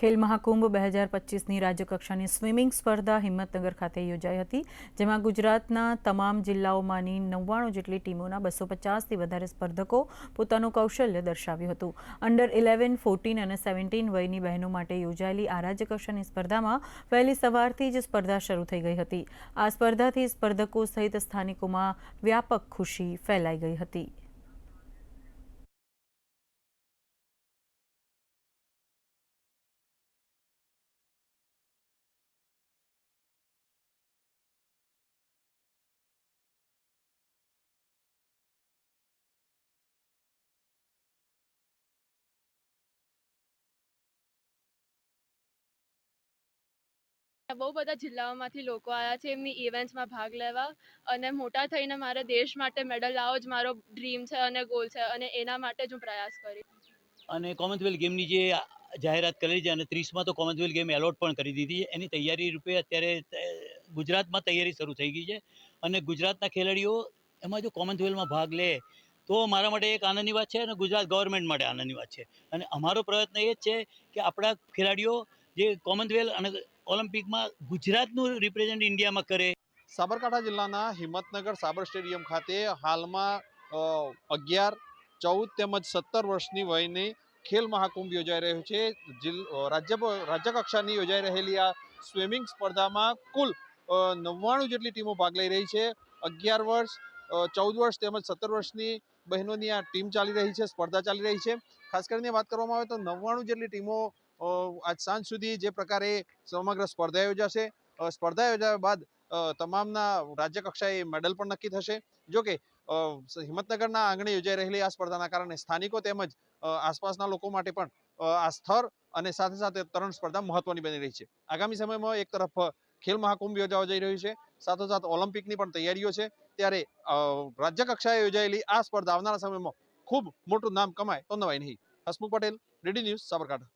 ખેલ મહાકુંભ 2025ની રાજ્યકક્ષાની સ્વિમિંગ સ્પર્ધા હિંમતનગર ખાતે યોજાઈ હતી, જેમાં ગુજરાતના તમામ જિલ્લાઓમાંની 99 જેટલી ટીમોના 250થી વધારે સ્પર્ધકો પોતાનું કૌશલ્ય દર્શાવ્યું હતું. અંડર 11, 14 અને 17 વયની બહેનો માટે યોજાયેલી આ રાજ્યકક્ષાની સ્પર્ધામાં વહેલી સવારથી જ સ્પર્ધા શરૂ થઈ ગઈ હતી. આ સ્પર્ધાથી સ્પર્ધકો સહિત સ્થાનિકોમાં વ્યાપક ખુશી ફેલાઈ ગઈ હતી. બહુ બધા જિલ્લાઓમાંથી લોકો આવ્યા છે એમની ઇવેન્ટ્સમાં ભાગ લેવા, અને મોટા થઈને મારે દેશ માટે મેડલ લાવવો જ મારો ડ્રીમ છે અને ગોલ છે, અને એના માટે જ હું પ્રયાસ કરીશ. અને કોમનવેલ્થ ગેમની જે જાહેરાત કરેલી છે અને 30માં તો કોમનવેલ્થ ગેમ એલોટ પણ કરી દીધી છે. એની તૈયારી રૂપે અત્યારે ગુજરાતમાં તૈયારી શરૂ થઈ ગઈ છે અને ગુજરાતના ખેલાડીઓ એમાં જો કોમનવેલ્થમાં ભાગ લે તો મારા માટે એક આનંદની વાત છે અને ગુજરાત ગવર્મેન્ટ માટે આનંદની વાત છે. અને અમારો પ્રયત્ન એ જ છે કે આપણા ખેલાડીઓ જે કોમનવેલ્થ અને ઓલિમ્પિકમાં ગુજરાતનું રિપ્રેઝન્ટ ઇન્ડિયામાં કરે. સાબરકાંઠા જિલ્લાના હિંમતનગર સાબર સ્ટેડિયમ ખાતે હાલમાં 11, 14 તેમજ 17 વર્ષની વયની ખેલ મહાકુંભ યોજાઈ રહ્યો છે. રાજ્યકક્ષાની યોજાઈ રહેલી આ સ્વિમિંગ સ્પર્ધામાં કુલ 99 જેટલી ટીમો ભાગ લઈ રહી છે. 11 વર્ષ, 14 વર્ષ તેમજ 17 વર્ષની બહેનોની આ ટીમ ચાલી રહી છે, સ્પર્ધા ચાલી રહી છે. ખાસ કરીને વાત કરવામાં આવે તો 99 જેટલી ટીમો આજ સાંજ સુધી જે પ્રકારે સમગ્ર સ્પર્ધા યોજાશે. સ્પર્ધા યોજાયા બાદ તમામના રાજ્ય કક્ષાએ મેડલ પણ નક્કી થશે. જોકે હિંમતનગરના આંગણે યોજાઈ રહેલી આ સ્પર્ધાના કારણે સ્થાનિકો તેમજ આસપાસના લોકો માટે પણ આ સ્થળ અને સાથે સાથે તરણ સ્પર્ધા મહત્વની બની રહી છે. આગામી સમયમાં એક તરફ ખેલ મહાકુંભ યોજાવા જઈ રહ્યું છે, સાથોસાથ ઓલિમ્પિકની પણ તૈયારીઓ છે, ત્યારે રાજ્ય કક્ષાએ યોજાયેલી આ સ્પર્ધા આવનારા સમયમાં ખૂબ મોટું નામ કમાય તો નવાઈ નહીં. Hasmukh Patel, DD news, Sabarkantha.